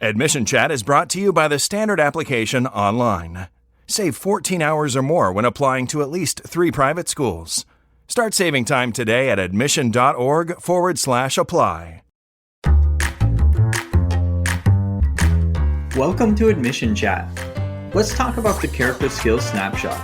Admission Chat is brought to you by the Standard Application Online. Save 14 hours or more when applying to at least 3 private schools. Start saving time today at admission.org/apply. Welcome to Admission Chat. Let's talk about the Character Skills Snapshot.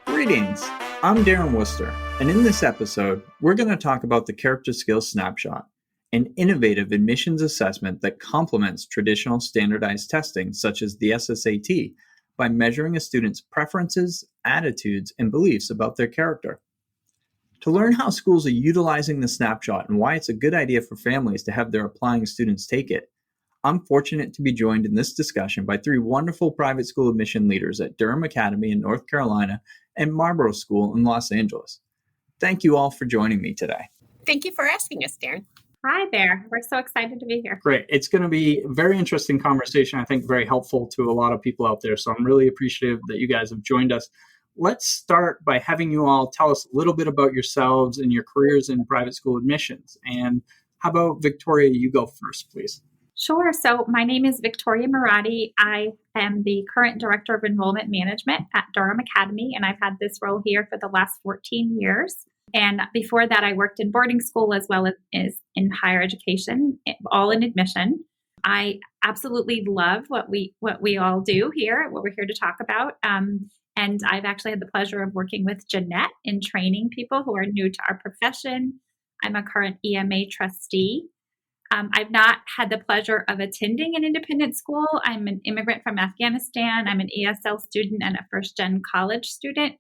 Greetings, I'm Darren Worcester, and in this episode, we're going to talk about the Character Skills Snapshot, an innovative admissions assessment that complements traditional standardized testing such as the SSAT by measuring a student's preferences, attitudes, and beliefs about their character. To learn how schools are utilizing the snapshot and why it's a good idea for families to have their applying students take it, I'm fortunate to be joined in this discussion by 3 wonderful private school admission leaders at Durham Academy in North Carolina and Marlborough School in Los Angeles. Thank you all for joining me today. Thank you for asking us, Darren. Hi there. We're so excited to be here. Great. It's going to be a very interesting conversation, I think very helpful to a lot of people out there. So I'm really appreciative that you guys have joined us. Let's start by having you all tell us a little bit about yourselves and your careers in private school admissions. And how about Victoria, you go first, please. Sure. So my name is Victoria Murati. I am the current Director of Enrollment Management at Durham Academy, and I've had this role here for the last 14 years. And before that, I worked in boarding school as well as in higher education, all in admission. I absolutely love what we all do here, what we're here to talk about. And I've actually had the pleasure of working with Jeanette in training people who are new to our profession. I'm a current EMA trustee. I've not had the pleasure of attending an independent school. I'm an immigrant from Afghanistan. I'm an ESL student and a first-gen college student,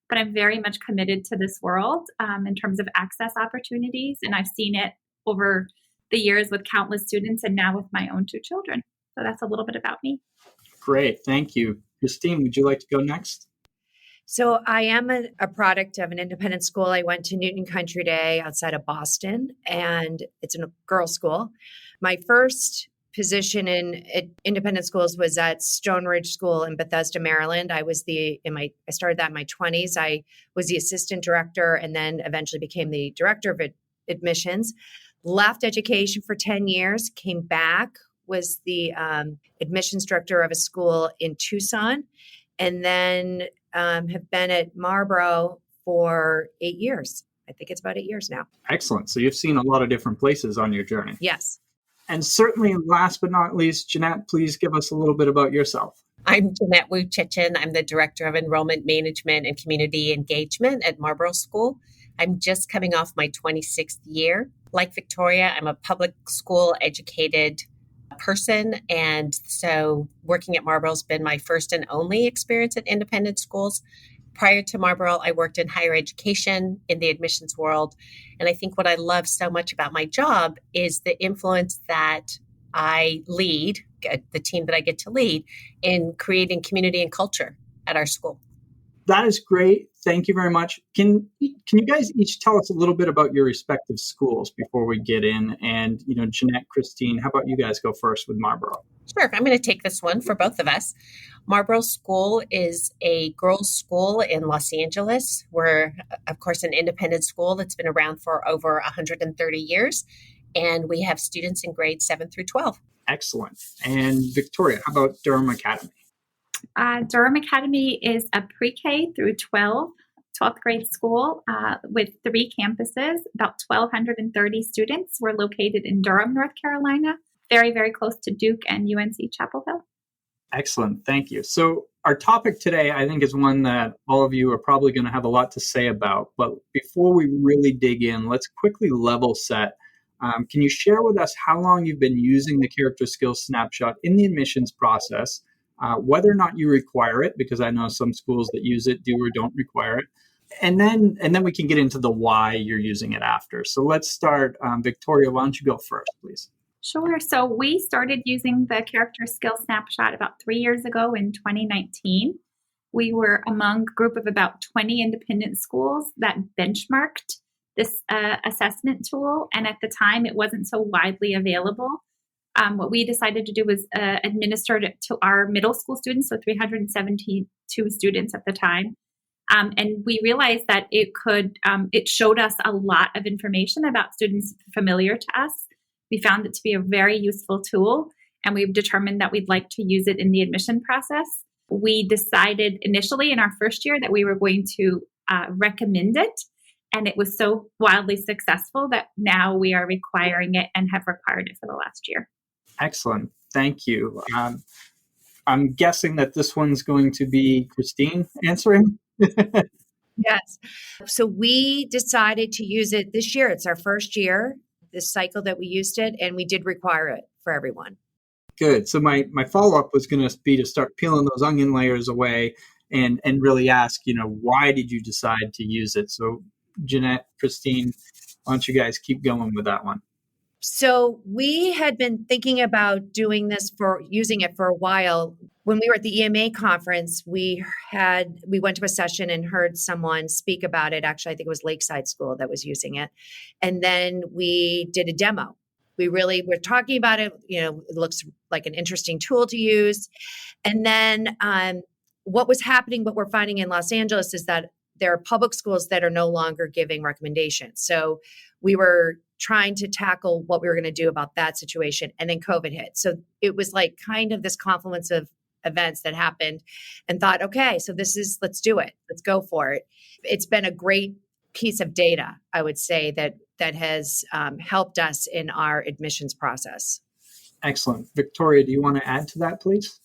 but I'm very much committed to this world in terms of access opportunities. And I've seen it over the years with countless students and now with my own 2 children. So that's a little bit about me. Great. Thank you. Christine, would you like to go next? So I am a product of an independent school. I went to Newton Country Day outside of Boston, and it's a girls' school. My first position in independent schools was at Stone Ridge School in Bethesda, Maryland. I started that in my 20s. I was the assistant director and then eventually became the director of admissions. Left education for 10 years, came back, was the admissions director of a school in Tucson, and then have been at Marlborough for 8 years. I think it's about 8 years now. Excellent. So you've seen a lot of different places on your journey. Yes. And certainly, last but not least, Jeanette, please give us a little bit about yourself. I'm Jeanette Wu-Chichen. I'm the Director of Enrollment Management and Community Engagement at Marlborough School. I'm just coming off my 26th year. Like Victoria, I'm a public school educated person. And so working at Marlborough has been my first and only experience at independent schools. Prior to Marlborough, I worked in higher education in the admissions world. And I think what I love so much about my job is the influence that I lead, the team that I get to lead, in creating community and culture at our school. That is great. Thank you very much. Can you guys each tell us a little bit about your respective schools before we get in? And, Jeanette, Christine, how about you guys go first with Marlborough? Sure. I'm going to take this one for both of us. Marlborough School is a girls' school in Los Angeles. We're, of course, an independent school that's been around for over 130 years. And we have students in grades 7 through 12. Excellent. And Victoria, how about Durham Academy? Durham Academy is a pre-K through 12th grade school with 3 campuses, about 1,230 students. We're located in Durham, North Carolina, very, very close to Duke and UNC Chapel Hill. Excellent. Thank you. So our topic today, I think, is one that all of you are probably going to have a lot to say about. But before we really dig in, let's quickly level set. Can you share with us how long you've been using the Character Skills Snapshot in the admissions process? Whether or not you require it, because I know some schools that use it do or don't require it. And then we can get into the why you're using it after. So let's start. Victoria, why don't you go first, please? Sure. So we started using the Character Skills Snapshot about 3 years ago in 2019. We were among a group of about 20 independent schools that benchmarked this assessment tool. And at the time, it wasn't so widely available. What we decided to do was administer it to our middle school students, so 372 students at the time. And we realized that it showed us a lot of information about students familiar to us. We found it to be a very useful tool, and we've determined that we'd like to use it in the admission process. We decided initially in our first year that we were going to recommend it, and it was so wildly successful that now we are requiring it and have required it for the last year. Excellent. Thank you. I'm guessing that this one's going to be Christine answering. Yes. So we decided to use it this year. It's our first year, this cycle that we used it, and we did require it for everyone. Good. So my follow-up was going to be to start peeling those onion layers away and really ask, why did you decide to use it? So Jeanette, Christine, why don't you guys keep going with that one? So we had been thinking about using it for a while. When we were at the EMA conference, we went to a session and heard someone speak about it. Actually, I think it was Lakeside School that was using it. And then we did a demo. We really were talking about it. It looks like an interesting tool to use. And then what we're finding in Los Angeles is that there are public schools that are no longer giving recommendations. So we were trying to tackle what we were going to do about that situation. And then COVID hit. So it was like kind of this confluence of events that happened, and thought, okay, so let's do it. Let's go for it. It's been a great piece of data, I would say, that has helped us in our admissions process. Excellent. Victoria, do you want to add to that, please?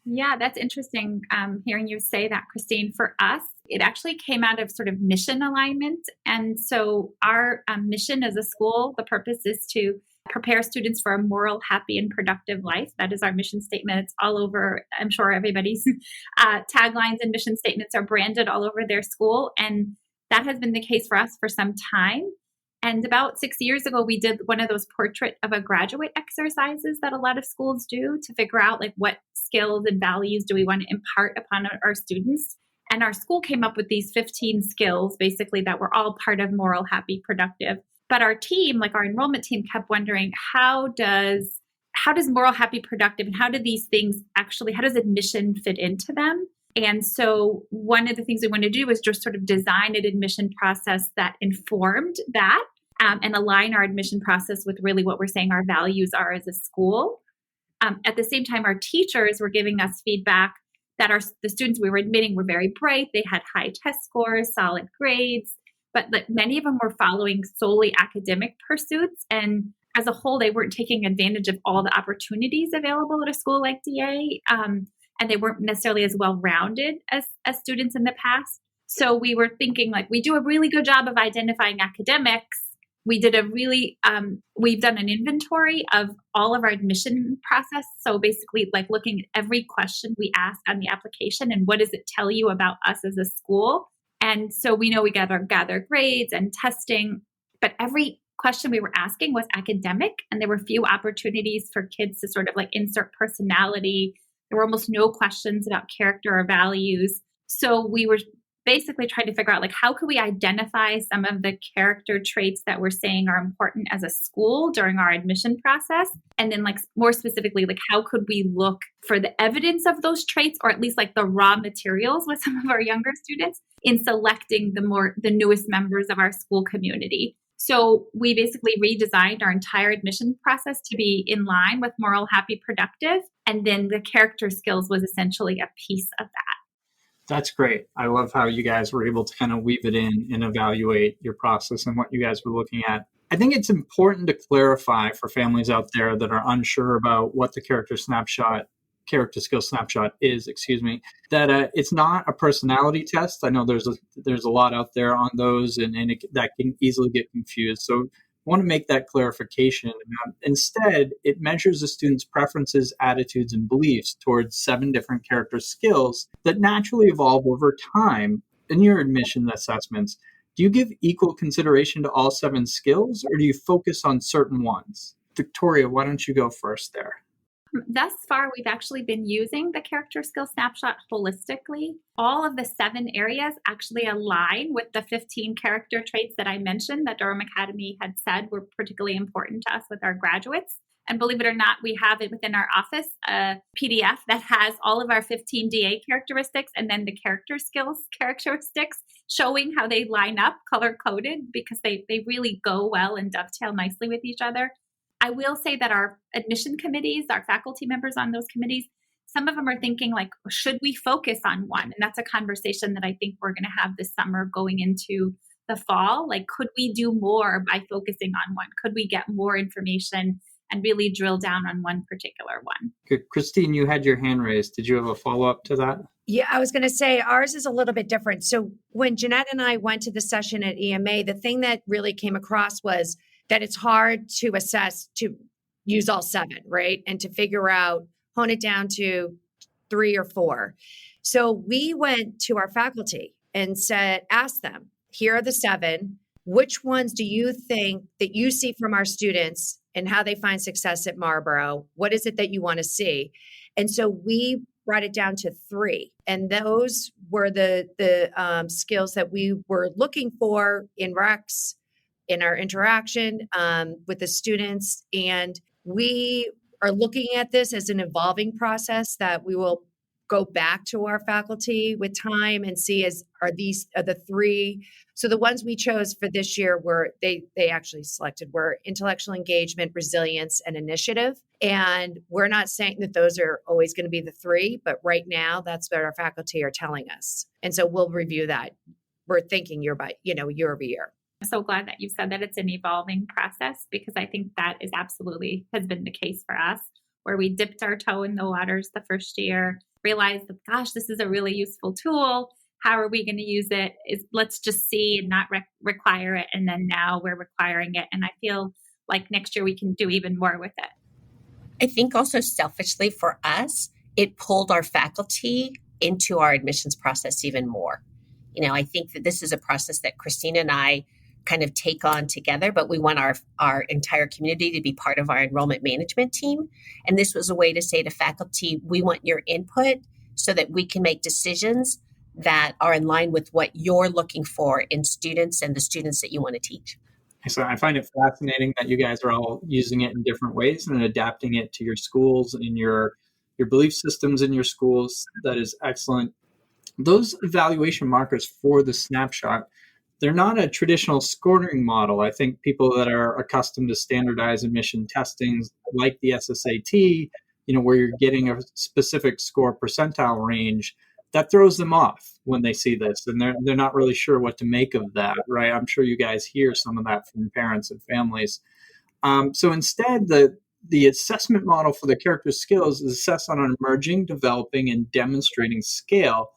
Yeah, that's interesting hearing you say that, Christine. For us, it actually came out of sort of mission alignment. And so our mission as a school, the purpose is to prepare students for a moral, happy, and productive life. That is our mission statement. It's all over, I'm sure everybody's taglines and mission statements are branded all over their school. And that has been the case for us for some time. And about 6 years ago, we did one of those portrait of a graduate exercises that a lot of schools do to figure out what skills and values do we want to impart upon our students. And our school came up with these 15 skills, basically, that were all part of moral, happy, productive. But our team, our enrollment team, kept wondering, how does moral, happy, productive, and how does admission fit into them? And so one of the things we wanted to do was just sort of design an admission process that informed that and align our admission process with really what we're saying our values are as a school. At the same time, our teachers were giving us feedback that the students we were admitting were very bright. They had high test scores, solid grades, but many of them were following solely academic pursuits. And as a whole, they weren't taking advantage of all the opportunities available at a school like DA. And they weren't necessarily as well-rounded as students in the past. So we were thinking, we do a really good job of identifying academics. We did we've done an inventory of all of our admission process. So basically, looking at every question we ask on the application and what does it tell you about us as a school. And so we know we gather grades and testing, but every question we were asking was academic, and there were few opportunities for kids to sort of insert personality. There were almost no questions about character or values. So we were basically trying to figure out how could we identify some of the character traits that we're saying are important as a school during our admission process. And then more specifically, how could we look for the evidence of those traits, or at least the raw materials with some of our younger students in selecting the newest members of our school community. So we basically redesigned our entire admission process to be in line with moral, happy, productive. And then the character skills was essentially a piece of that. That's great. I love how you guys were able to kind of weave it in and evaluate your process and what you guys were looking at. I think it's important to clarify for families out there that are unsure about what the Character Skills Snapshot is, that it's not a personality test. I know there's a lot out there on those, and that can easily get confused. So I want to make that clarification. Instead, it measures a student's preferences, attitudes, and beliefs towards 7 different character skills that naturally evolve over time. In your admission assessments, do you give equal consideration to all 7 skills, or do you focus on certain ones? Victoria, why don't you go first there? Thus far, we've actually been using the Character Skills Snapshot holistically. All of the 7 areas actually align with the 15 character traits that I mentioned that Durham Academy had said were particularly important to us with our graduates. And believe it or not, we have it within our office, a PDF that has all of our 15 DA characteristics and then the character skills characteristics showing how they line up color coded because they really go well and dovetail nicely with each other. I will say that our admission committees, our faculty members on those committees, some of them are thinking like, should we focus on one? And that's a conversation that I think we're going to have this summer going into the fall. Like, could we do more by focusing on one? Could we get more information and really drill down on one particular one? Good. Christine, you had your hand raised. Did you have a follow-up to that? Yeah, I was going to say ours is a little bit different. So when Jeanette and I went to the session at EMA, the thing that really came across was that it's hard to assess, to use all 7, right? And to figure out, hone it down to 3 or 4. So we went to our faculty and asked them, here are the 7. Which ones do you think that you see from our students and how they find success at Marlborough? What is it that you want to see? And so we brought it down to 3. And those were the skills that we were looking for in recs, in our interaction with the students. And we are looking at this as an evolving process that we will go back to our faculty with time and see are the 3. So the ones we chose for this year were, they actually selected were intellectual engagement, resilience, and initiative. And we're not saying that those are always going to be the 3, but right now that's what our faculty are telling us. And so we'll review that. We're thinking year over year. I'm so glad that you said that it's an evolving process, because I think that is absolutely has been the case for us, where we dipped our toe in the waters the first year, realized that, gosh, this is a really useful tool. How are we going to use it? Let's just see and not require it. And then now we're requiring it. And I feel like next year we can do even more with it. I think also selfishly for us, it pulled our faculty into our admissions process even more. I think that this is a process that Christina and I kind of take on together, but we want our entire community to be part of our enrollment management team. And this was a way to say to faculty, we want your input so that we can make decisions that are in line with what you're looking for in students and the students that you want to teach. So I find it fascinating that you guys are all using it in different ways and adapting it to your schools and your belief systems in your schools. That is excellent. Those evaluation markers for the snapshot, they're not a traditional scoring model. I think people that are accustomed to standardized admission testings like the SSAT, where you're getting a specific score percentile range, that throws them off when they see this, and they're not really sure what to make of that, right? I'm sure you guys hear some of that from parents and families. So instead, the assessment model for the character skills is assessed on an emerging, developing, and demonstrating scale.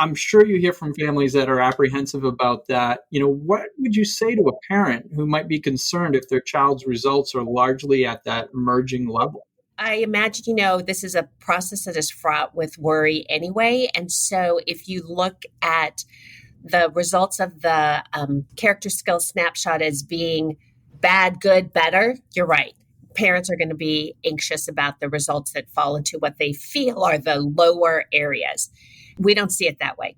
I'm sure you hear from families that are apprehensive about that. What would you say to a parent who might be concerned if their child's results are largely at that emerging level? I imagine, this is a process that is fraught with worry anyway. And so if you look at the results of the character skills snapshot as being bad, good, better, you're right. Parents are going to be anxious about the results that fall into what they feel are the lower areas. We don't see it that way.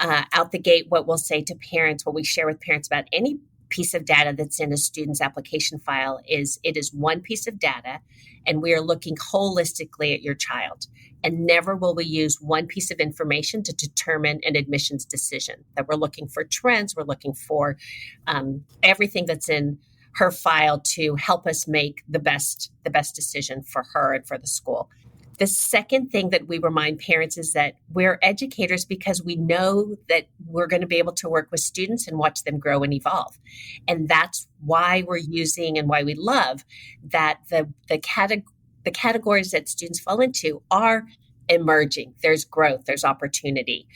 Out the gate, what we'll say to parents, what we share with parents about any piece of data that's in a student's application file is it is one piece of data, and we are looking holistically at your child. And never will we use one piece of information to determine an admissions decision. That we're looking for trends, we're looking for everything that's in her file to help us make the best decision for her and for the school. The second thing that we remind parents is that we're educators because we know that we're going to be able to work with students and watch them grow and evolve. And that's why we're using and why we love that the categories that students fall into are emerging. There's growth, there's opportunity.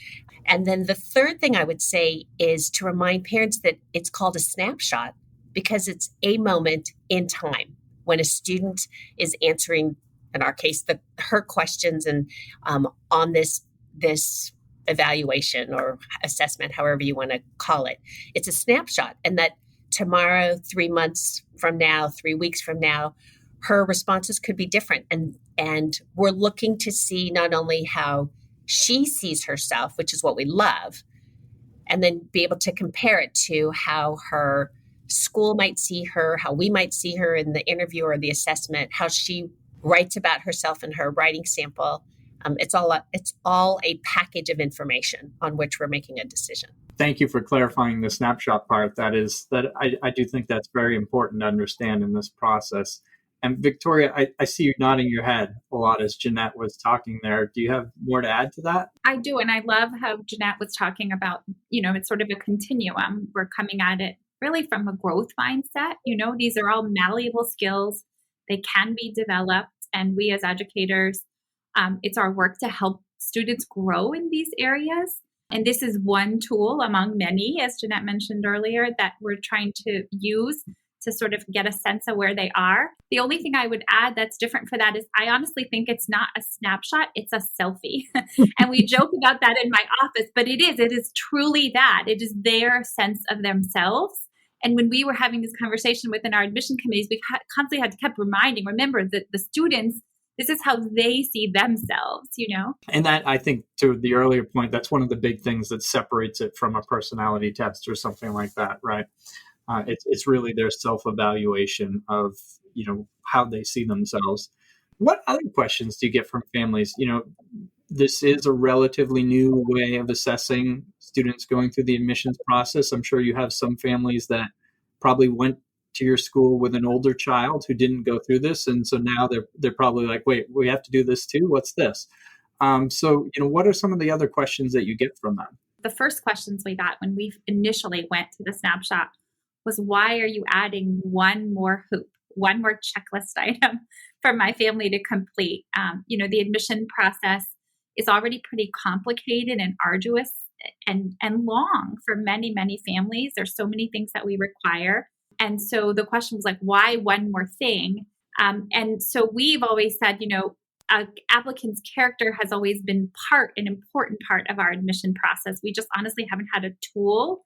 And then the third thing I would say is to remind parents that it's called a snapshot because it's a moment in time when a student is answering, in our case, her questions and on this evaluation or assessment, however you want to call it. It's a snapshot, and that tomorrow, 3 months from now, 3 weeks from now, her responses could be different. And we're looking to see not only how she sees herself, which is what we love, and then be able to compare it to how her school might see her, how we might see her in the interview or the assessment, how she writes about herself in her writing sample. It's all a package of information on which we're making a decision. Thank you for clarifying the snapshot part. I do think that's very important to understand in this process. And Victoria, I see you nodding your head a lot as Jeanette was talking there. Do you have more to add to that? I do. And I love how Jeanette was talking about, it's sort of a continuum. We're coming at it really from a growth mindset. These are all malleable skills. They can be developed. And we as educators, it's our work to help students grow in these areas. And this is one tool among many, as Jeanette mentioned earlier, that we're trying to use to sort of get a sense of where they are. The only thing I would add that's different for that is I honestly think it's not a snapshot, it's a selfie. And we joke about that in my office, but it is truly that. It is their sense of themselves. And when we were having this conversation within our admission committees, we constantly had to keep remember that the students, this is how they see themselves, And that, I think, to the earlier point, that's one of the big things that separates it from a personality test or something like that, right? It's really their self-evaluation of, how they see themselves. What other questions do you get from families? This is a relatively new way of assessing students going through the admissions process. I'm sure you have some families that probably went to your school with an older child who didn't go through this. And so now they're probably like, wait, we have to do this too? What's this? So, what are some of the other questions that you get from them? The first questions we got when we initially went to the snapshot was, why are you adding one more hoop, one more checklist item for my family to complete? The admission process is already pretty complicated and arduous and long for many, many families. There's so many things that we require. And so the question was like, why one more thing? And so we've always said, an applicant's character has always been an important part of our admission process. We just honestly haven't had a tool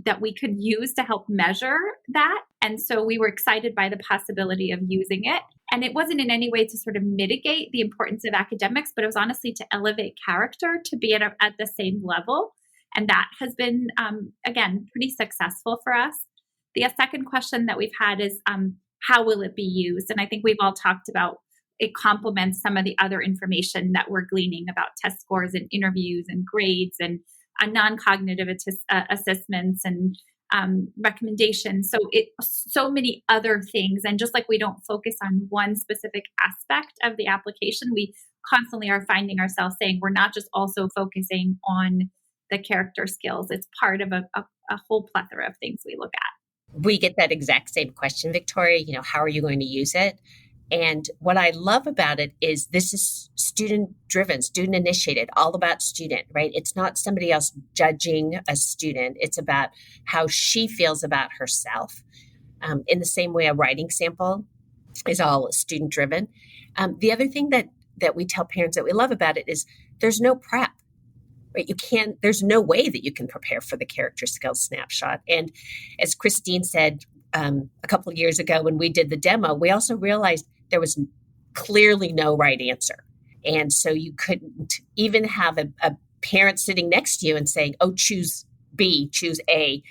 that we could use to help measure that. And so we were excited by the possibility of using it. And it wasn't in any way to sort of mitigate the importance of academics, but it was honestly to elevate character to be at the same level. And that has been, again, pretty successful for us. The second question that we've had is, how will it be used? And I think we've all talked about it complements some of the other information that we're gleaning about test scores and interviews and grades and non-cognitive assessments and recommendations. So many other things. And just like we don't focus on one specific aspect of the application, we constantly are finding ourselves saying we're not just also focusing on the character skills. It's part of a whole plethora of things we look at. We get that exact same question, Victoria, how are you going to use it? And what I love about it is this is student-driven, student-initiated, all about student, right? It's not somebody else judging a student. It's about how she feels about herself. In the same way a writing sample is all student-driven. The other thing that we tell parents that we love about it is there's no prep. Right? There's no way that you can prepare for the Character Skills Snapshot. And as Christine said a couple of years ago when we did the demo, we also realized there was clearly no right answer. And so you couldn't even have a parent sitting next to you and saying, oh, choose B, choose A.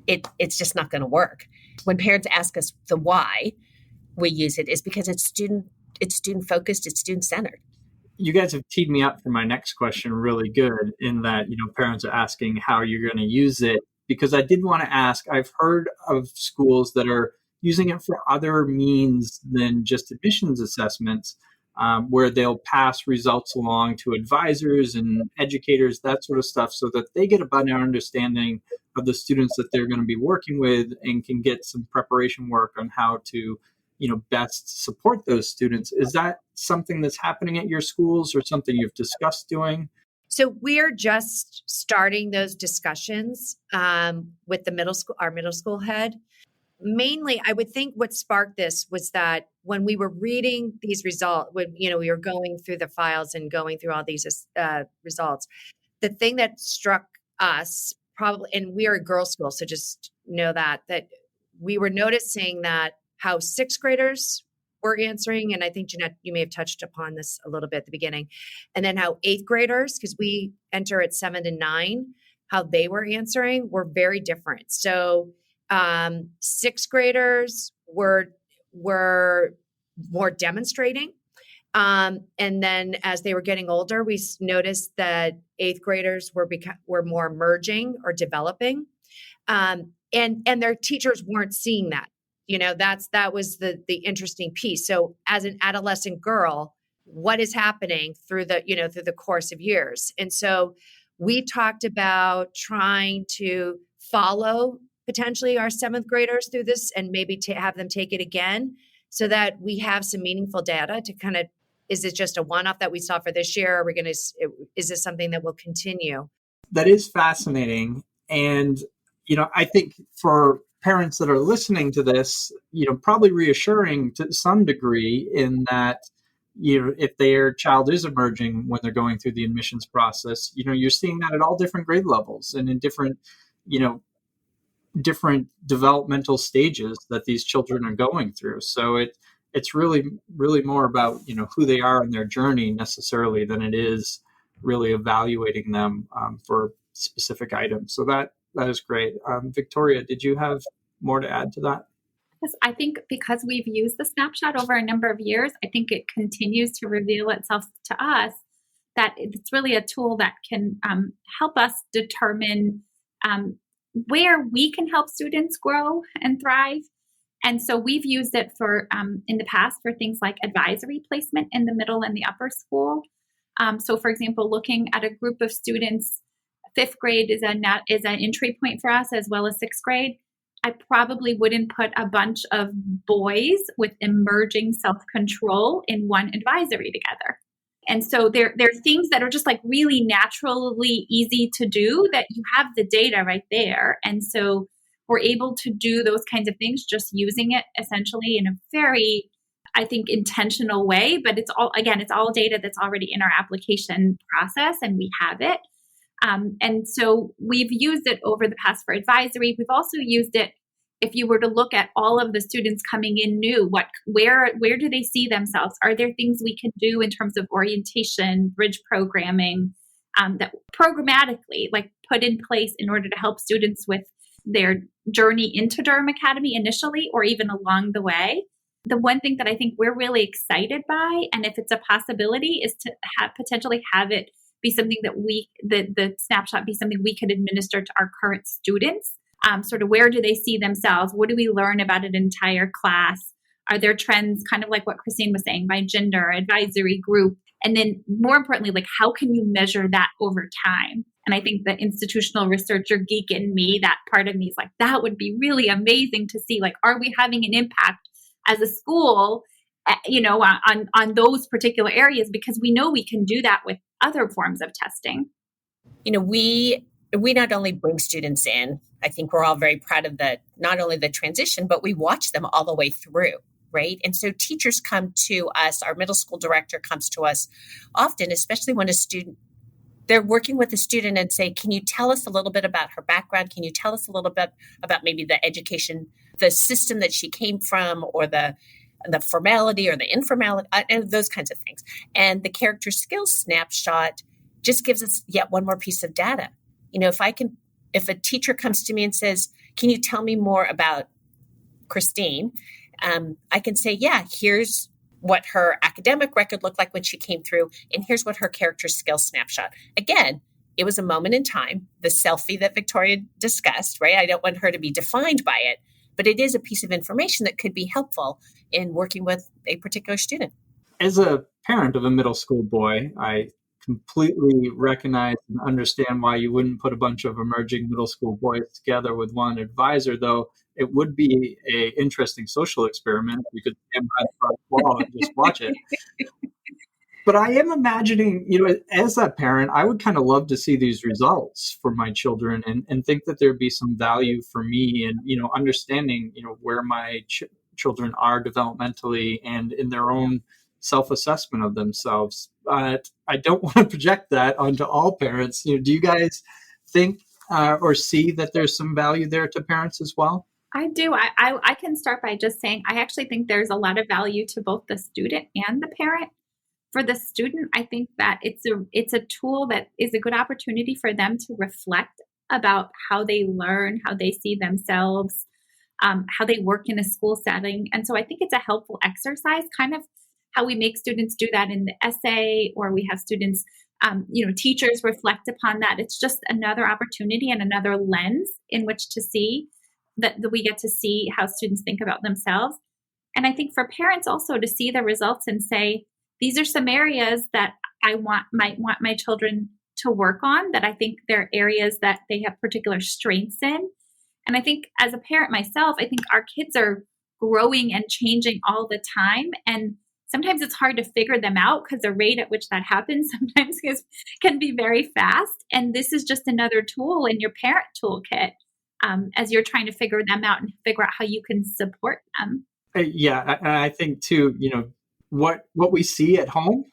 It's just not going to work. When parents ask us the why we use it is because it's student focused, it's student centered. You guys have teed me up for my next question really good in that, parents are asking how you're going to use it, because I did want to ask, I've heard of schools that are using it for other means than just admissions assessments, where they'll pass results along to advisors and educators, that sort of stuff, so that they get a better understanding of the students that they're going to be working with and can get some preparation work on how to best support those students. Is that something that's happening at your schools or something you've discussed doing? So we're just starting those discussions with our middle school head. Mainly, I would think what sparked this was that when we were reading these results, when we were going through the files and going through all these results, the thing that struck us probably, and we are a girls' school, so just know that we were noticing that how sixth graders were answering. And I think, Jeanette, you may have touched upon this a little bit at the beginning. And then how eighth graders, because we enter at 7 to 9, how they were answering were very different. So Sixth graders were more demonstrating. And then as they were getting older, we noticed that eighth graders were more merging or developing. And their teachers weren't seeing that. That was the interesting piece. So as an adolescent girl, what is happening through the course of years? And so we talked about trying to follow potentially our seventh graders through this and maybe to have them take it again so that we have some meaningful data to kind of, is it just a one-off that we saw for this year? Is this something that will continue? That is fascinating. And, I think for parents that are listening to this, probably reassuring to some degree in that, if their child is emerging when they're going through the admissions process, you're seeing that at all different grade levels and in different developmental stages that these children are going through. So it's really, really more about, who they are in their journey necessarily than it is really evaluating them for specific items. So that is great. Victoria, did you have more to add to that? Yes, I think because we've used the snapshot over a number of years, I think it continues to reveal itself to us that it's really a tool that can help us determine where we can help students grow and thrive. And so we've used it for in the past for things like advisory placement in the middle and the upper school. So for example, looking at a group of students, fifth grade is an entry point for us as well as sixth grade. I probably wouldn't put a bunch of boys with emerging self-control in one advisory together. And so there are things that are just like really naturally easy to do that you have the data right there. And so we're able to do those kinds of things just using it essentially in a very, I think, intentional way. But it's all data that's already in our application process and we have it. And so we've used it over the past for advisory. We've also used it if you were to look at all of the students coming in new, where do they see themselves? Are there things we can do in terms of orientation, bridge programming, that programmatically like put in place in order to help students with their journey into Durham Academy initially or even along the way? The one thing that I think we're really excited by, and if it's a possibility, is to potentially have it be something that the snapshot be something we could administer to our current students. Sort of where do they see themselves? What do we learn about an entire class? Are there trends, kind of like what Christine was saying, by gender, advisory group? And then more importantly, like how can you measure that over time? And I think the institutional researcher geek in me, that part of me is like, that would be really amazing to see, like, are we having an impact as a school, on those particular areas? Because we know we can do that with other forms of testing. We not only bring students in, I think we're all very proud of not only the transition, but we watch them all the way through, right? And so teachers come to us, our middle school director comes to us often, especially when they're working with a student and say, can you tell us a little bit about her background? Can you tell us a little bit about maybe the education, the system that she came from, or the formality or the informality, and those kinds of things. And the Character Skills Snapshot just gives us yet one more piece of data. If a teacher comes to me and says, can you tell me more about Christine? I can say, yeah, here's what her academic record looked like when she came through, and here's what her character skills snapshot. Again, it was a moment in time, the selfie that Victoria discussed, right? I don't want her to be defined by it, but it is a piece of information that could be helpful in working with a particular student. As a parent of a middle school boy, I completely recognize and understand why you wouldn't put a bunch of emerging middle school boys together with one advisor, though it would be an interesting social experiment. You could stand by the front wall and just watch it. But I am imagining, as a parent, I would kind of love to see these results for my children and think that there'd be some value for me in, understanding, where my children are developmentally and in their own self-assessment of themselves. But I don't want to project that onto all parents. Do you guys think or see that there's some value there to parents as well? I do. I can start by just saying I actually think there's a lot of value to both the student and the parent. For the student, I think that it's a tool that is a good opportunity for them to reflect about how they learn, how they see themselves, how they work in a school setting. And so I think it's a helpful exercise, kind of how we make students do that in the essay, or we have students, teachers reflect upon that. It's just another opportunity and another lens in which to see that we get to see how students think about themselves. And I think for parents also to see the results and say, these are some areas that I might want my children to work on, that I think they're areas that they have particular strengths in. And I think as a parent myself, I think our kids are growing and changing all the time. And sometimes it's hard to figure them out because the rate at which that happens sometimes can be very fast. And this is just another tool in your parent toolkit as you're trying to figure them out and figure out how you can support them. Yeah, I think too, what we see at home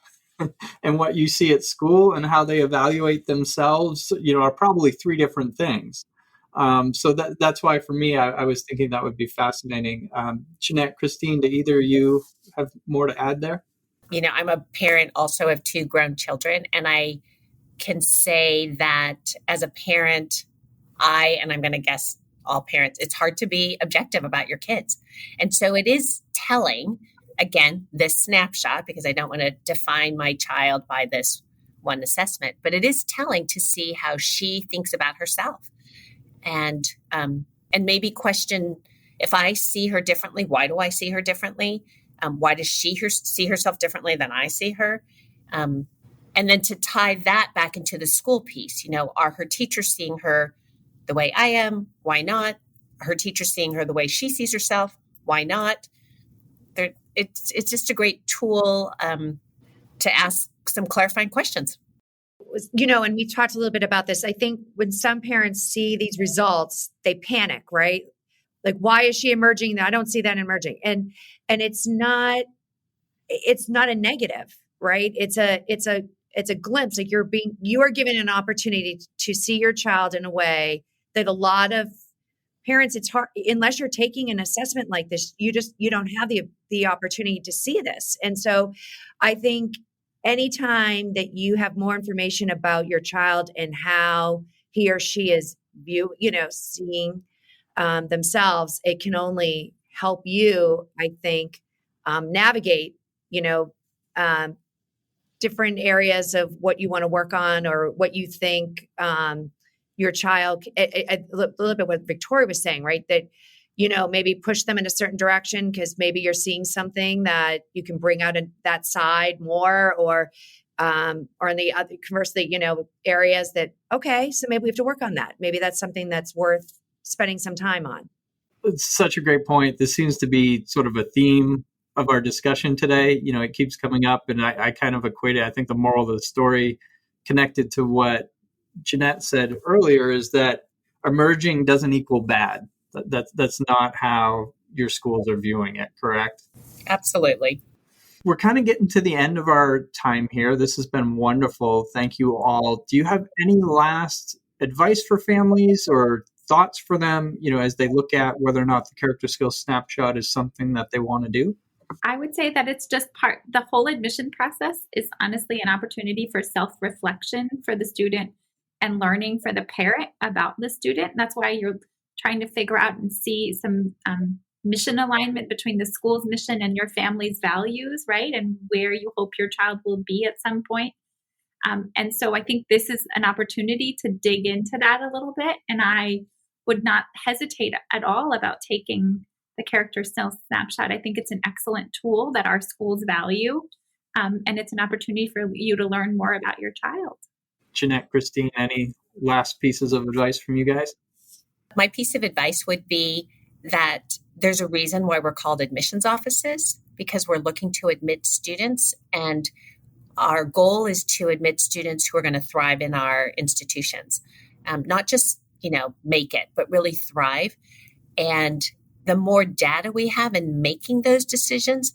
and what you see at school and how they evaluate themselves, are probably three different things. So that's why for me, I was thinking that would be fascinating. Jeanette, Christine, do either of you have more to add there? I'm a parent also of 2 grown children, and I can say that as a parent, and I'm going to guess all parents, it's hard to be objective about your kids. And so it is telling, again, this snapshot, because I don't want to define my child by this one assessment, but it is telling to see how she thinks about herself. And maybe question, if I see her differently, why do I see her differently? Why does she see herself differently than I see her? And then to tie that back into the school piece, are her teachers seeing her the way I am? Why not? Her teachers seeing her the way she sees herself? Why not? It's just a great tool to ask some clarifying questions. And we talked a little bit about this. I think when some parents see these results, they panic, right? Like, why is she emerging? I don't see that emerging. And it's not a negative, right? It's a glimpse. Like you are given an opportunity to see your child in a way that a lot of parents, it's hard, unless you're taking an assessment like this, you don't have the opportunity to see this. And so I think anytime that you have more information about your child and how he or she is seeing themselves, it can only help you, I think, navigate, different areas of what you want to work on or what you think your child, a little bit what Victoria was saying, right? That, maybe push them in a certain direction because maybe you're seeing something that you can bring out in that side more, or in the other, conversely, areas that, okay, so maybe we have to work on that. Maybe that's something that's worth spending some time on. It's such a great point. This seems to be sort of a theme of our discussion today. It keeps coming up, and I kind of equate it. I think the moral of the story, connected to what Jeanette said earlier, is that emerging doesn't equal bad. That's not how your schools are viewing it, correct? Absolutely. We're kind of getting to the end of our time here. This has been wonderful. Thank you all. Do you have any last advice for families or thoughts for them, as they look at whether or not the Character Skills Snapshot is something that they want to do? I would say that it's just the whole admission process is honestly an opportunity for self-reflection for the student and learning for the parent about the student. That's why you're trying to figure out and see some mission alignment between the school's mission and your family's values, right? And where you hope your child will be at some point. And so I think this is an opportunity to dig into that a little bit. And I would not hesitate at all about taking the Character Skills Snapshot. I think it's an excellent tool that our schools value. And it's an opportunity for you to learn more about your child. Jeanette, Christine, any last pieces of advice from you guys? My piece of advice would be that there's a reason why we're called admissions offices, because we're looking to admit students, and our goal is to admit students who are going to thrive in our institutions, not just, make it, but really thrive. And the more data we have in making those decisions,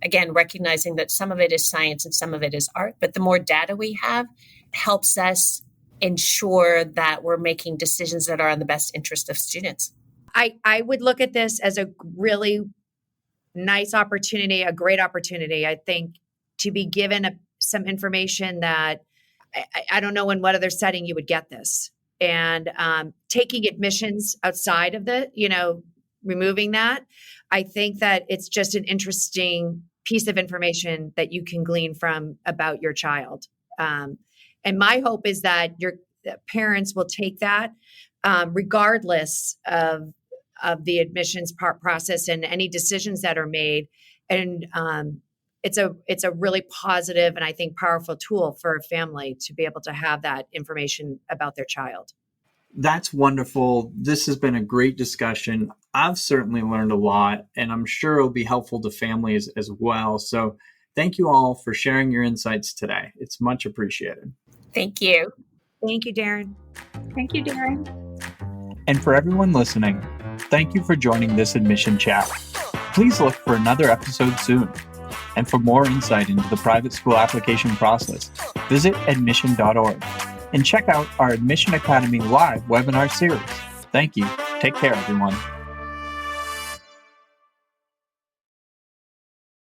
again, recognizing that some of it is science and some of it is art, but the more data we have helps us ensure that we're making decisions that are in the best interest of students. I would look at this as a really nice opportunity, a great opportunity, I think, to be given some information that I don't know in what other setting you would get this. And taking admissions outside of the, removing that. I think that it's just an interesting piece of information that you can glean from about your child. And my hope is that that parents will take that regardless of the admissions process and any decisions that are made. And it's a really positive and I think powerful tool for a family to be able to have that information about their child. That's wonderful. This has been a great discussion. I've certainly learned a lot, and I'm sure it'll be helpful to families as well. So thank you all for sharing your insights today. It's much appreciated. Thank you. Thank you, Darren. Thank you, Darren. And for everyone listening, thank you for joining this admission chat. Please look for another episode soon. And for more insight into the private school application process, visit admission.org and check out our Admission Academy live webinar series. Thank you. Take care, everyone.